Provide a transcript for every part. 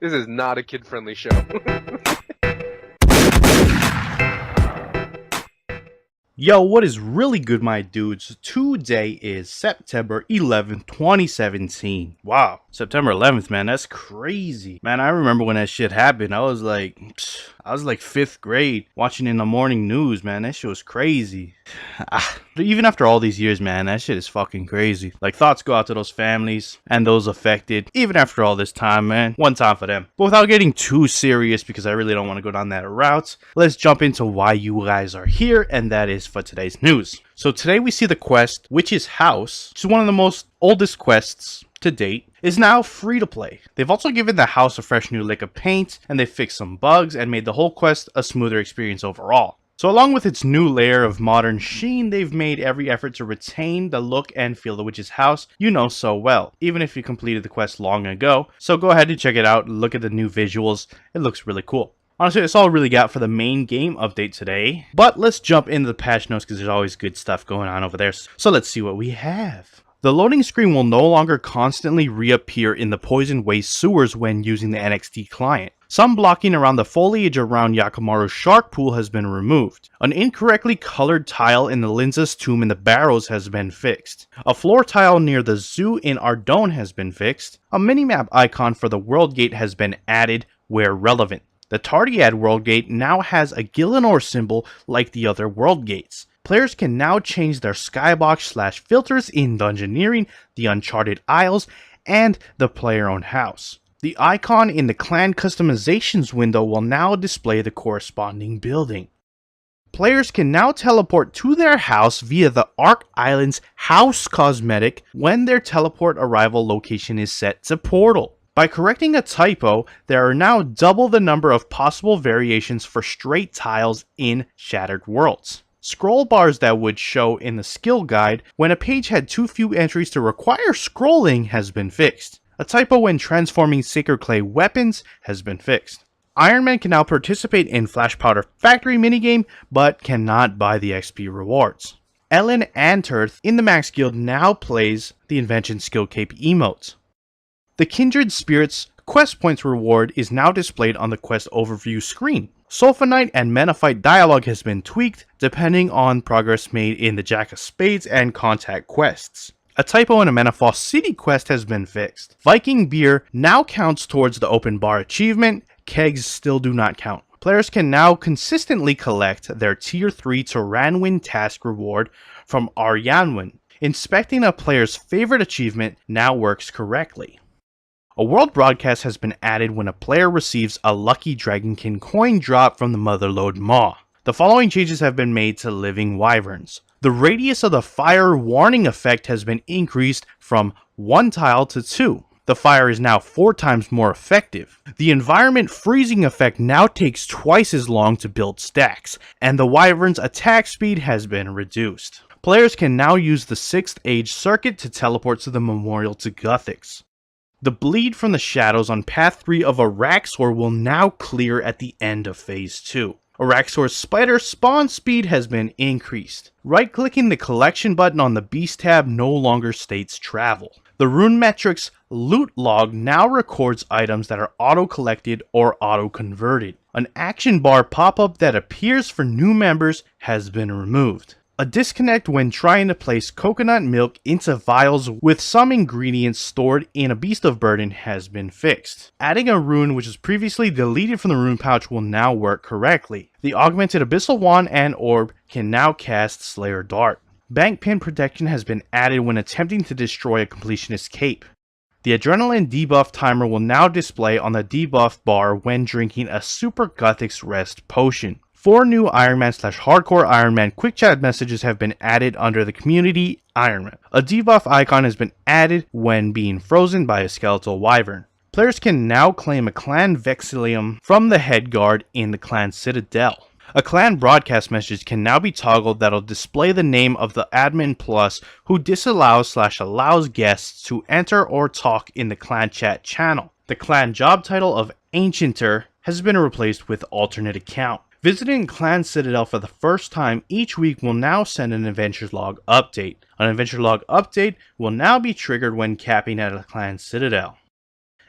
This is not a kid-friendly show. Yo, what is really good, my dudes? Today is September 11th, 2017. Wow, September 11th, man, that's crazy. Man, I remember when that shit happened. I was like 5th grade watching in the morning news, man. That shit was crazy. Even after all these years, man, that shit is fucking crazy. Like, thoughts go out to those families and those affected, even after all this time, man. One time for them. But without getting too serious, because I really don't want to go down that route, let's jump into why you guys are here, and that is for today's news. So today we see the quest Witch's House, which is one of the most oldest quests to date, is now free to play. They've also given the house a fresh new lick of paint, and they fixed some bugs and made the whole quest a smoother experience overall. So along with its new layer of modern sheen, they've made every effort to retain the look and feel of the Witch's House you know so well, even if you completed the quest long ago. So go ahead and check it out, look at the new visuals, it looks really cool. Honestly, that's all I really got for the main game update today. But let's jump into the patch notes because there's always good stuff going on over there. So let's see what we have. The loading screen will no longer constantly reappear in the Poison Waste sewers when using the NXT client. Some blocking around the foliage around Yakimaru's shark pool has been removed. An incorrectly colored tile in the Linza's tomb in the Barrows has been fixed. A floor tile near the zoo in Ardone has been fixed. A minimap icon for the World Gate has been added where relevant. The Tardiad World Gate now has a Gillinor symbol like the other World Gates. Players can now change their skybox / filters in Dungeoneering, the Uncharted Isles, and the player-owned house. The icon in the clan customizations window will now display the corresponding building. Players can now teleport to their house via the Ark Island's house cosmetic when their teleport arrival location is set to Portal. By correcting a typo, there are now double the number of possible variations for straight tiles in Shattered Worlds. Scroll bars that would show in the skill guide when a page had too few entries to require scrolling has been fixed. A typo when transforming Sacred Clay weapons has been fixed. Iron Man can now participate in Flash Powder Factory minigame, but cannot buy the XP rewards. Ellen Anterth in the Max Guild now plays the Invention Skill Cape emotes. The Kindred Spirits quest points reward is now displayed on the quest overview screen. Sulfonite and Menophyte dialogue has been tweaked depending on progress made in the Jack of Spades and Contact quests. A typo in a Menopause City quest has been fixed. Viking beer now counts towards the open bar achievement, kegs still do not count. Players can now consistently collect their Tier 3 Tyranwin task reward from Aryanwin. Inspecting a player's favorite achievement now works correctly. A world broadcast has been added when a player receives a Lucky Dragonkin coin drop from the Motherlode Maw. The following changes have been made to Living Wyverns. The radius of the fire warning effect has been increased from 1 tile to 2. The fire is now 4 times more effective. The environment freezing effect now takes twice as long to build stacks, and the Wyvern's attack speed has been reduced. Players can now use the 6th Age circuit to teleport to the Memorial to Guthix. The bleed from the shadows on Path 3 of Araxor will now clear at the end of Phase 2. Araxor's spider spawn speed has been increased. Right-clicking the collection button on the Beast tab no longer states travel. The Rune Metrics loot log now records items that are auto-collected or auto-converted. An action bar pop-up that appears for new members has been removed. A disconnect when trying to place coconut milk into vials with some ingredients stored in a Beast of Burden has been fixed. Adding a rune which was previously deleted from the rune pouch will now work correctly. The augmented Abyssal Wand and Orb can now cast Slayer Dart. Bank pin protection has been added when attempting to destroy a completionist cape. The adrenaline debuff timer will now display on the debuff bar when drinking a Super Guthix Rest potion. 4 new Iron Man / Hardcore Iron Man quick chat messages have been added under the community Iron Man. A debuff icon has been added when being frozen by a skeletal wyvern. Players can now claim a clan Vexilium from the head guard in the clan Citadel. A clan broadcast message can now be toggled that'll display the name of the admin plus who disallows / allows guests to enter or talk in the clan chat channel. The clan job title of Ancienter has been replaced with alternate account. Visiting Clan Citadel for the first time each week will now send an Adventure Log update. An Adventure Log update will now be triggered when capping at a Clan Citadel.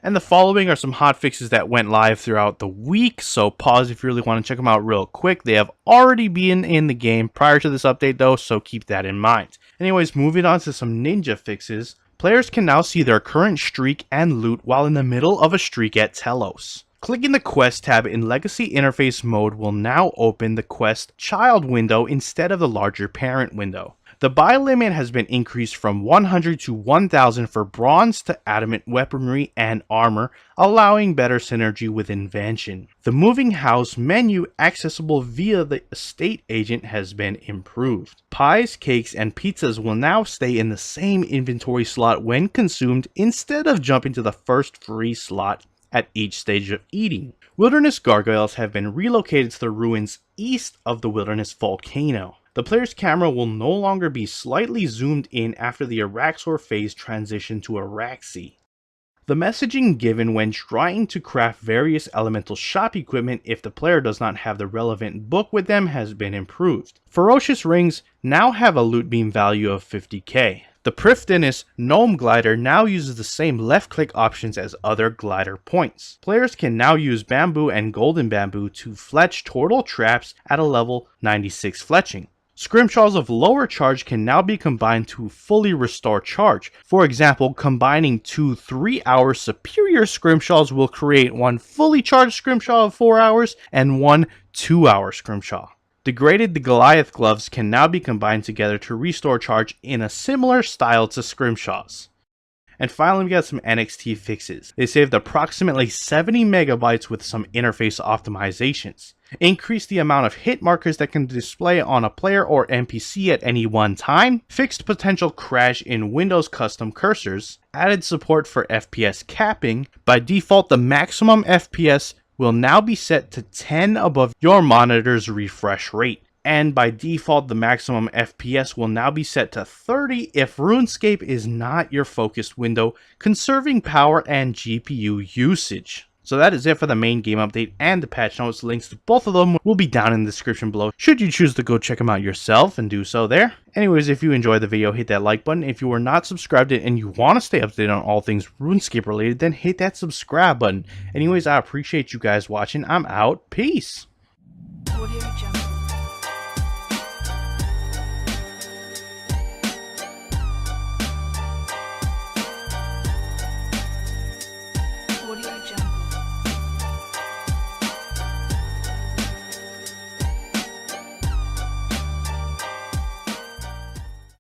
And the following are some hotfixes that went live throughout the week, so pause if you really want to check them out real quick. They have already been in the game prior to this update though, so keep that in mind. Anyways, moving on to some ninja fixes. Players can now see their current streak and loot while in the middle of a streak at Telos. Clicking the Quest tab in Legacy Interface mode will now open the Quest Child window instead of the larger Parent window. The buy limit has been increased from 100 to 1000 for bronze to adamant weaponry and armor, allowing better synergy with Invention. The moving house menu accessible via the estate agent has been improved. Pies, cakes, and pizzas will now stay in the same inventory slot when consumed instead of jumping to the first free slot at each stage of eating. Wilderness gargoyles have been relocated to the ruins east of the wilderness volcano. The player's camera will no longer be slightly zoomed in after the Araxor phase transition to Araxi. The messaging given when trying to craft various elemental shop equipment if the player does not have the relevant book with them has been improved. Ferocious rings now have a loot beam value of 50k. The Prifdinus Gnome Glider now uses the same left click options as other glider points. Players can now use bamboo and golden bamboo to fletch turtle traps at a level 96 fletching. Scrimshaws of lower charge can now be combined to fully restore charge. For example, combining two 3-hour superior scrimshaws will create one fully charged scrimshaw of 4 hours and one 2-hour scrimshaw. Degraded Goliath gloves can now be combined together to restore charge in a similar style to scrimshaws. And finally, we got some NXT fixes. They saved approximately 70 megabytes with some interface optimizations. Increased the amount of hit markers that can display on a player or NPC at any one time. Fixed potential crash in Windows custom cursors. Added support for FPS capping. By default, the maximum FPS will now be set to 10 above your monitor's refresh rate. And by default, the maximum FPS will now be set to 30 if RuneScape is not your focused window, conserving power and GPU usage. So that is it for the main game update and the patch notes. Links to both of them will be down in the description below, should you choose to go check them out yourself, and do so there. Anyways, if you enjoyed the video, hit that like button. If you are not subscribed and you want to stay updated on all things RuneScape related, then hit that subscribe button. Anyways, I appreciate you guys watching. I'm out. Peace.